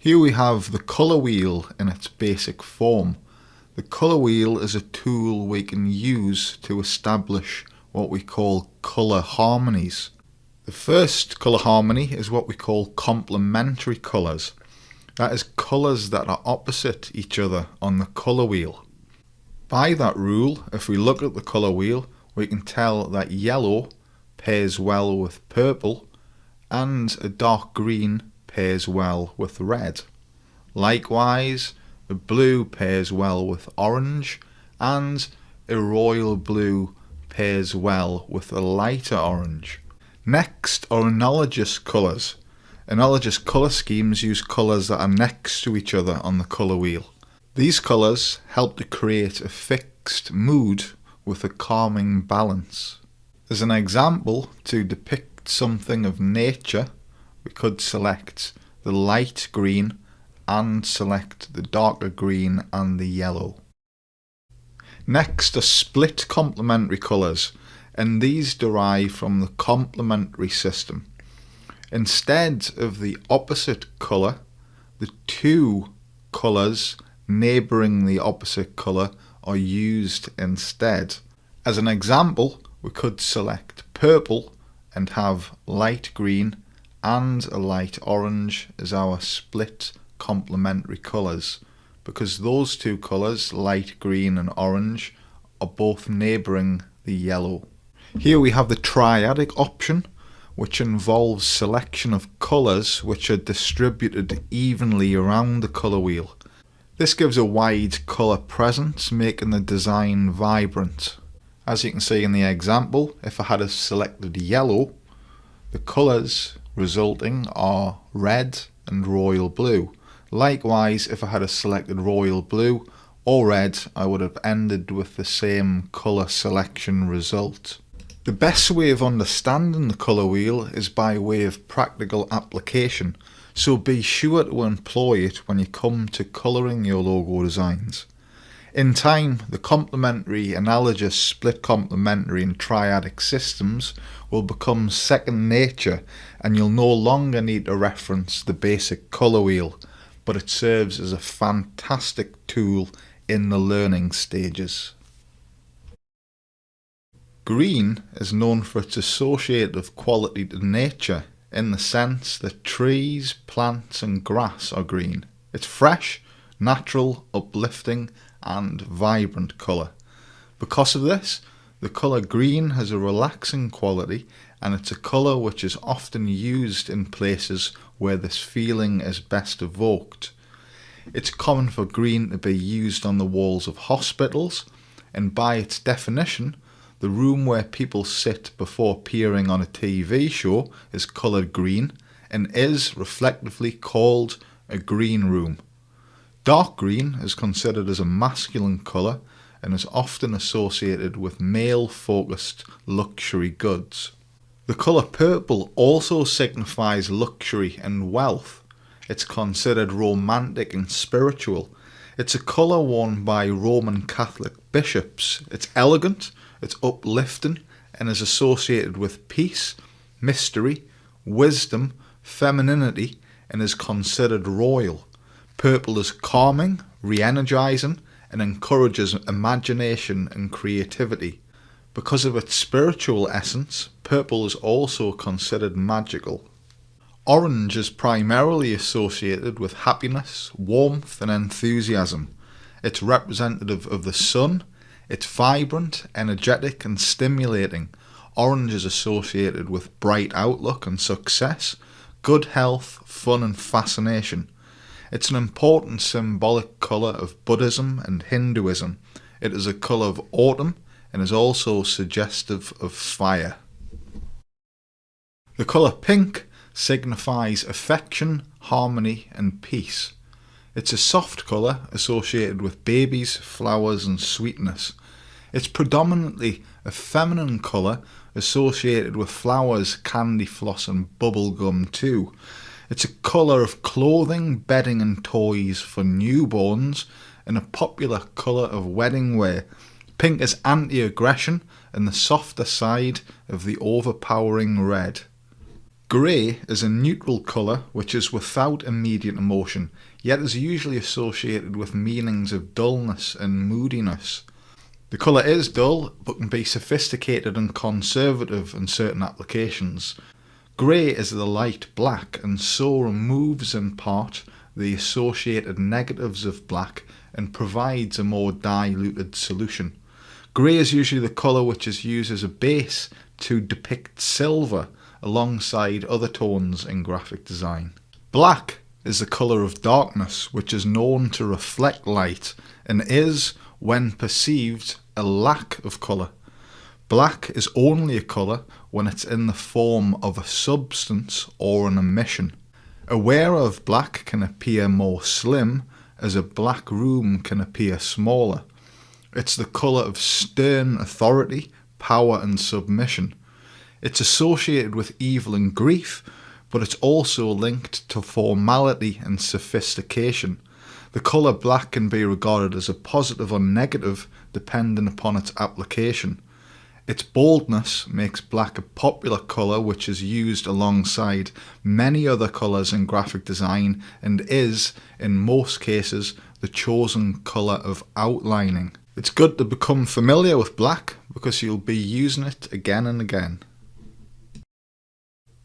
Here we have the colour wheel in its basic form. The colour wheel is a tool we can use to establish what we call colour harmonies. The first colour harmony is what we call complementary colours. That is colours that are opposite each other on the colour wheel. By that rule, if we look at the colour wheel, we can tell that yellow pairs well with purple and a dark green pairs well with red. Likewise, the blue pairs well with orange and a royal blue pairs well with a lighter orange. Next are analogous colours. Analogous colour schemes use colours that are next to each other on the colour wheel. These colours help to create a fixed mood with a calming balance. As an example, to depict something of nature, we could select the light green and select the darker green and the yellow. Next are split complementary colours, and these derive from the complementary system. Instead of the opposite colour, the two colours neighbouring the opposite colour are used instead. As an example, we could select purple and have light green and a light orange as our split complementary colours, because those two colours, light green and orange, are both neighbouring the yellow. Here we have the Triadic option, which involves selection of colours which are distributed evenly around the colour wheel. This gives a wide colour presence, making the design vibrant. As you can see in the example, if I had selected yellow, the colours resulting are red and royal blue. Likewise, if I had selected royal blue or red, I would have ended with the same colour selection result. The best way of understanding the colour wheel is by way of practical application, so be sure to employ it when you come to colouring your logo designs. In time, the complementary, analogous, split complementary and triadic systems will become second nature, and you'll no longer need to reference the basic colour wheel, but it serves as a fantastic tool in the learning stages. Green is known for its associative quality to nature, in the sense that trees, plants and grass are green. It's fresh, natural, uplifting and vibrant colour. Because of this, the colour green has a relaxing quality, and it's a colour which is often used in places where this feeling is best evoked. It's common for green to be used on the walls of hospitals, and by its definition, the room where people sit before appearing on a TV show is coloured green and is reflectively called a green room. Dark green is considered as a masculine colour and is often associated with male-focused luxury goods. The colour purple also signifies luxury and wealth. It's considered romantic and spiritual. It's a colour worn by Roman Catholic bishops. It's elegant, it's uplifting, and is associated with peace, mystery, wisdom, femininity, and is considered royal. Purple is calming, re-energising, and encourages imagination and creativity. Because of its spiritual essence, purple is also considered magical. Orange is primarily associated with happiness, warmth, and enthusiasm. It's representative of the sun. It's vibrant, energetic, and stimulating. Orange is associated with bright outlook and success, good health, fun, and fascination. It's an important symbolic colour of Buddhism and Hinduism. It is a colour of autumn and is also suggestive of fire. The colour pink signifies affection, harmony, and peace. It's a soft colour associated with babies, flowers, and sweetness. It's predominantly a feminine colour associated with flowers, candy floss, and bubblegum too. It's a colour of clothing, bedding, and toys for newborns, and a popular colour of wedding wear. Pink is anti-aggression and the softer side of the overpowering red. Grey is a neutral colour which is without immediate emotion, yet is usually associated with meanings of dullness and moodiness. The colour is dull, but can be sophisticated and conservative in certain applications. Grey is the light black and so removes in part the associated negatives of black and provides a more diluted solution. Grey is usually the colour which is used as a base to depict silver alongside other tones in graphic design. Black is the colour of darkness which is known to reflect light and is, when perceived, a lack of colour. Black is only a colour when it's in the form of a substance or an emission. A wearer of black can appear more slim, as a black room can appear smaller. It's the colour of stern authority, power and submission. It's associated with evil and grief, but it's also linked to formality and sophistication. The colour black can be regarded as a positive or negative depending upon its application. Its boldness makes black a popular colour which is used alongside many other colours in graphic design and is, in most cases, the chosen colour of outlining. It's good to become familiar with black because you'll be using it again and again.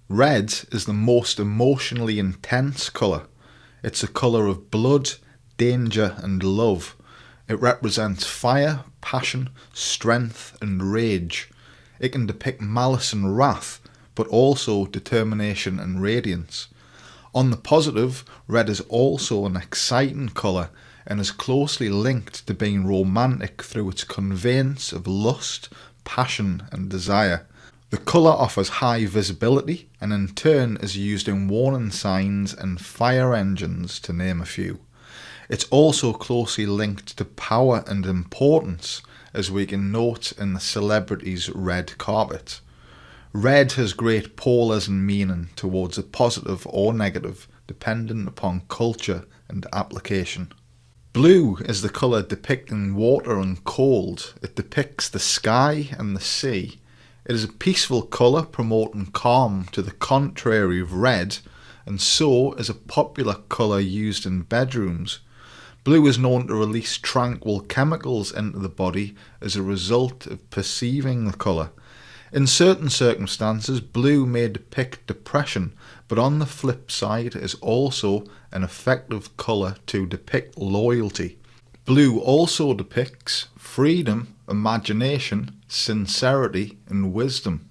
Red is the most emotionally intense colour. It's a colour of blood, danger and love. It represents fire, passion, strength and rage. It can depict malice and wrath, but also determination and radiance. On the positive, red is also an exciting colour and is closely linked to being romantic through its conveyance of lust, passion and desire. The colour offers high visibility and in turn is used in warning signs and fire engines, to name a few. It's also closely linked to power and importance, as we can note in the celebrity's red carpet. Red has great polarism and meaning towards the positive or negative, dependent upon culture and application. Blue is the colour depicting water and cold. It depicts the sky and the sea. It is a peaceful colour promoting calm, to the contrary of red, and so is a popular colour used in bedrooms. Blue is known to release tranquil chemicals into the body as a result of perceiving the colour. In certain circumstances, blue may depict depression, but on the flip side is also an effective colour to depict loyalty. Blue also depicts freedom, imagination, sincerity and wisdom.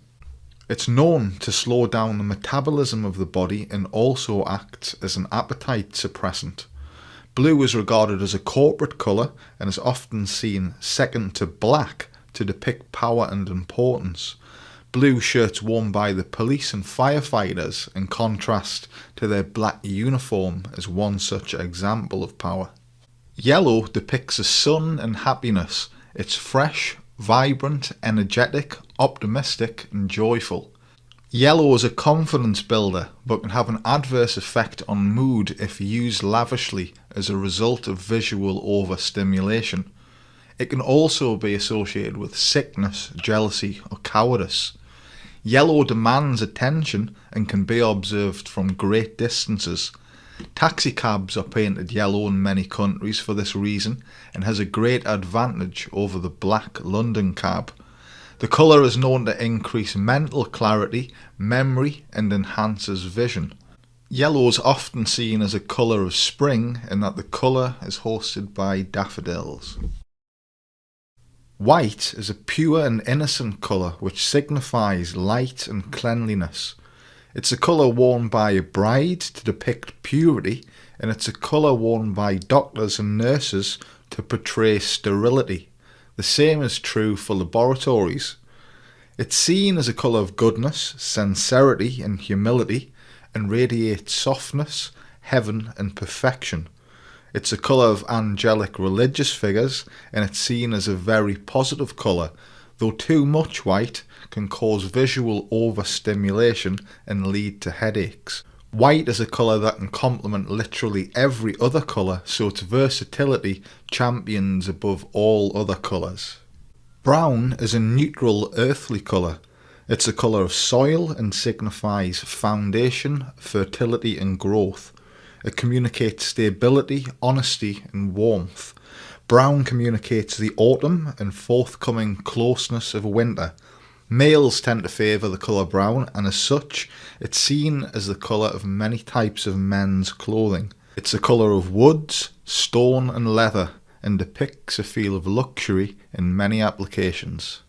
It's known to slow down the metabolism of the body and also acts as an appetite suppressant. Blue is regarded as a corporate colour and is often seen second to black to depict power and importance. Blue shirts worn by the police and firefighters in contrast to their black uniform is one such example of power. Yellow depicts the sun and happiness. It's fresh, vibrant, energetic, optimistic and joyful. Yellow is a confidence builder, but can have an adverse effect on mood if used lavishly as a result of visual overstimulation. It can also be associated with sickness, jealousy or cowardice. Yellow demands attention and can be observed from great distances. Taxicabs are painted yellow in many countries for this reason and has a great advantage over the black London cab. The colour is known to increase mental clarity, memory and enhances vision. Yellow is often seen as a colour of spring in that the colour is hosted by daffodils. White is a pure and innocent colour which signifies light and cleanliness. It's a colour worn by a bride to depict purity, and it's a colour worn by doctors and nurses to portray sterility. The same is true for laboratories. It's seen as a colour of goodness, sincerity and humility, and radiates softness, heaven and perfection. It's a colour of angelic religious figures, and it's seen as a very positive colour, though too much white can cause visual overstimulation and lead to headaches. White is a colour that can complement literally every other colour, so its versatility champions above all other colours. Brown is a neutral earthly colour. It's the colour of soil and signifies foundation, fertility and growth. It communicates stability, honesty and warmth. Brown communicates the autumn and forthcoming closeness of winter. Males tend to favour the colour brown, and as such, it's seen as the colour of many types of men's clothing. It's the colour of woods, stone and leather, and depicts a feel of luxury in many applications.